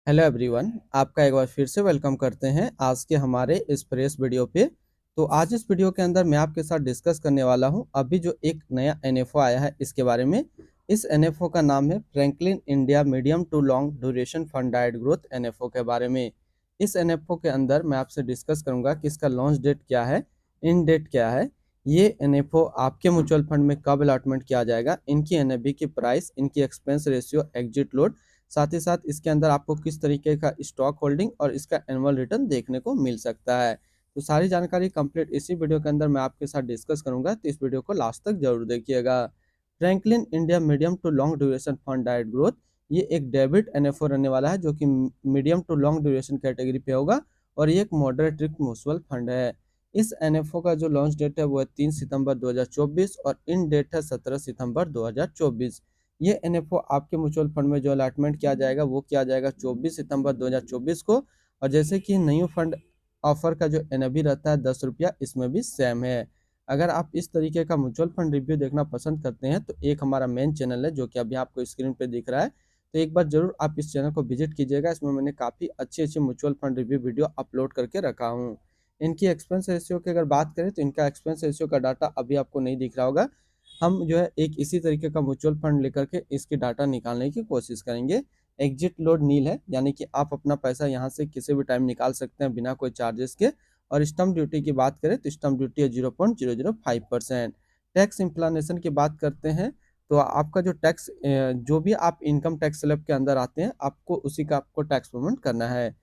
Hello everyone, आपका एक बार फिर से वेलकम करते हैं आज के हमारे इस फ्रेश वीडियो पे। तो आज इस वीडियो के अंदर मैं आपके साथ डिस्कस करने वाला हूं अभी जो एक नया एनएफओ आया है इसके बारे में। इस एनएफओ का नाम है Franklin India medium to long duration फंडाइड ग्रोथ एनएफओ के बारे में। इस एनएफओ के अंदर मैं आपसे डिस्कस करूंगा कि इसका लॉन्च डेट क्या है, इन डेट क्या है, ये एनएफओ आपके म्यूचुअल फंड में कब अलॉटमेंट किया जाएगा, इनकी एनएबी की प्राइस, इनकी एक्सपेंस रेशियो, एग्जिट लोड, साथ ही साथ इसके अंदर आपको किस तरीके का स्टॉक होल्डिंग और इसका एनुअल रिटर्न देखने को मिल सकता है। तो सारी जानकारी कंप्लीट इसी वीडियो के अंदर मैं आपके साथ डिस्कस करूंगा, तो इस वीडियो को लास्ट तक जरूर देखिएगा। Franklin India medium to long duration fund डाइट ग्रोथ, ये एक डेबिट एनएफओ रहने वाला है जो कि medium to long duration category पे होगा और ये एक मॉडरेट रिस्क म्यूचुअल फंड है। इस एनएफओ का जो लॉन्च डेट है वो है 3 सितंबर 2024 और इन डेट है 17 सितंबर 2024। ये एनएफओ आपके म्यूचुअल फंड में जो अलॉटमेंट किया जाएगा वो किया जाएगा 24 सितंबर 2024 को। और जैसे कि न्यू फंड ऑफर का जो एनएबी रहता है 10 रुपया, इसमें भी सेम है। अगर आप इस तरीके का म्यूचुअल फंड रिव्यू देखना पसंद करते हैं तो एक हमारा मेन चैनल है जो कि अभी आपको स्क्रीन पे दिख रहा है, तो एक बार जरूर आप इस चैनल को विजिट कीजिएगा। इसमें मैंने काफ़ी अच्छी अच्छी mutual fund review video upload करके रखा हूँ। इनकी एक्सपेंस रेशियो की अगर बात करें तो इनका एक्सपेंस रेशियो का डाटा अभी आपको नहीं दिख रहा होगा। हम जो है एक इसी तरीके का म्यूचुअल फंड लेकर के इसकी डाटा निकालने की कोशिश करेंगे। एग्जिट लोड नील है, यानी कि आप अपना पैसा यहाँ से किसी भी टाइम निकाल सकते हैं बिना कोई चार्जेस के। और स्टम्प ड्यूटी की बात करें तो स्टम्प ड्यूटी है 0.005%। टैक्स इम्प्लानेशन की बात करते हैं तो आपका जो टैक्स, जो भी आप इनकम टैक्स स्लैब के अंदर आते हैं आपको उसी का आपको टैक्स पेमेंट करना है।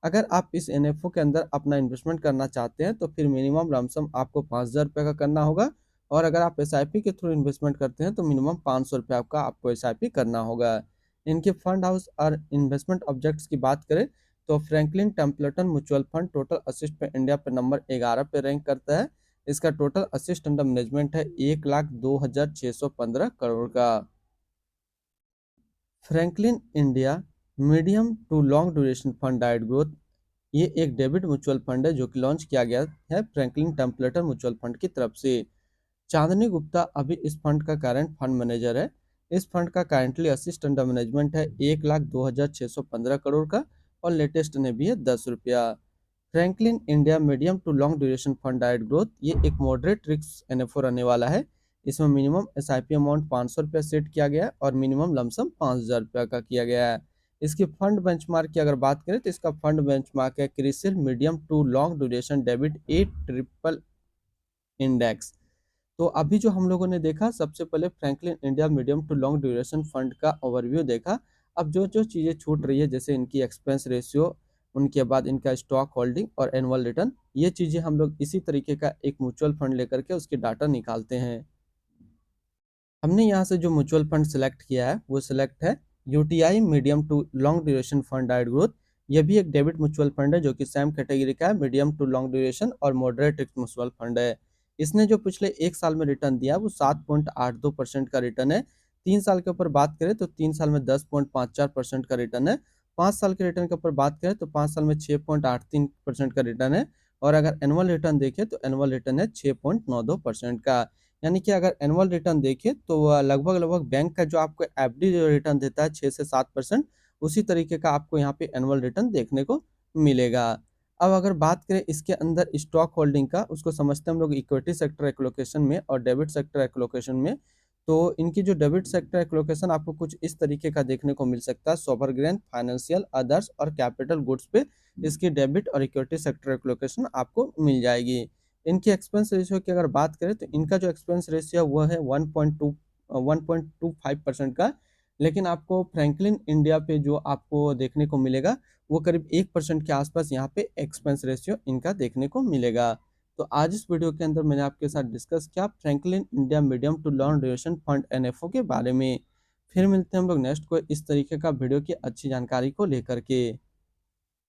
अगर आप इस एनएफओ के अंदर अपना इन्वेस्टमेंट करना चाहते हैं तो फिर मिनिमम लमसम आपको 5,000 रुपये का करना होगा। और अगर आप एसआईपी के थ्रू इन्वेस्टमेंट करते हैं तो मिनिमम 500 रुपये आपका आपको एसआईपी करना होगा। इनके फंड हाउस और इन्वेस्टमेंट ऑब्जेक्ट्स की बात करें तो Franklin Templeton mutual fund total assist पे इंडिया पे नंबर 11 पे रैंक करता है। इसका टोटल असिस्ट अंडर मैनेजमेंट है 1,02,615 करोड़ का। Franklin India medium to long duration fund डाइट ग्रोथ, ये एक डेबिट म्यूचुअल फंड है जो कि लॉन्च किया गया है फ्रैंकलिन टेम्पलेटन म्यूचुअल फंड की तरफ से। चांदनी गुप्ता अभी इस फंड का करंट फंड मैनेजर है। इस फंड का करंटली असिस्ट अंडर मैनेजमेंट है 1,02,615 करोड़ का और लेटेस्ट ने भी है 10 रुपया। Franklin India medium to long duration fund डाइट ग्रोथ, ये एक मॉडरेट रिस्क एनएफओ रहने वाला है। इसमें मिनिमम एसआईपी अमाउंट 500 रुपया सेट किया गया है और मिनिमम लमसम 5,000 रुपया का किया गया है। इसकी फंड बेंचमार्क की अगर बात करें तो इसका फंड बेंचमार्क है CRISIL medium to long duration डेबिट ए ट्रिपल इंडेक्स। तो अभी जो हम लोगों ने देखा, सबसे पहले Franklin India medium to long duration fund का ओवरव्यू देखा। अब जो जो चीज़ें छूट रही है जैसे इनकी एक्सपेंस रेशियो, उनके बाद इनका स्टॉक होल्डिंग और एनुअल रिटर्न, ये चीज़ें हम लोग इसी तरीके का एक म्यूचुअल फंड लेकर के उसकी डाटा निकालते हैं। हमने यहाँ से जो म्यूचुअल फंड सिलेक्ट किया है वो सिलेक्ट है UTI medium to long duration fund डाइट ग्रोथ। ये भी एक डेबिट म्यूचुअल फंड है जो कि सेम कैटेगरी का है, मीडियम टू लॉन्ग ड्यूरेशन और मॉडरेट रिस्क म्यूचुअल फंड है। इसने जो पिछले एक साल में रिटर्न दिया वो 7.82% का रिटर्न है। 3 साल के ऊपर बात करें तो 3 साल में 10.54% का रिटर्न है। 5 साल के रिटर्न के ऊपर बात करें तो 5 साल में 6.83% का रिटर्न है। और अगर एनुअल रिटर्न देखें तो एनुअल रिटर्न है 6.92% का। यानी कि अगर एनुअल रिटर्न देखें तो लगभग लगभग बैंक का जो आपको एफडी जो रिटर्न देता है 6 से 7%, उसी तरीके का आपको यहाँ पे एनुअल रिटर्न देखने को मिलेगा। अब अगर बात करें इसके अंदर स्टॉक होल्डिंग का, उसको समझते हैं हम लोग इक्विटी सेक्टर एलोकेशन में और डेबिट सेक्टर एलोकेशन में। तो इनकी जो डेबिट सेक्टर एलोकेशन आपको कुछ इस तरीके का देखने को मिल सकता है। सोवरग्रेन, फाइनेंशियल, अदर्स और कैपिटल गुड्स पे इसकी डेबिट और इक्विटी सेक्टर एलोकेशन आपको मिल जाएगी। इनकी एक्सपेंस रेशियो की अगर बात करें तो इनका जो एक्सपेंस रेशियो वो है 1.25% का। लेकिन आपको फ्रैंकलिन इंडिया पे जो आपको देखने को मिलेगा वो करीब 1% के आसपास यहाँ पे एक्सपेंस रेशियो इनका देखने को मिलेगा। तो आज इस वीडियो के अंदर मैंने आपके साथ डिस्कस किया Franklin India medium to long duration fund NFO के बारे में। फिर मिलते हैं हम लोग नेक्स्ट को इस तरीके का वीडियो की अच्छी जानकारी को लेकर के।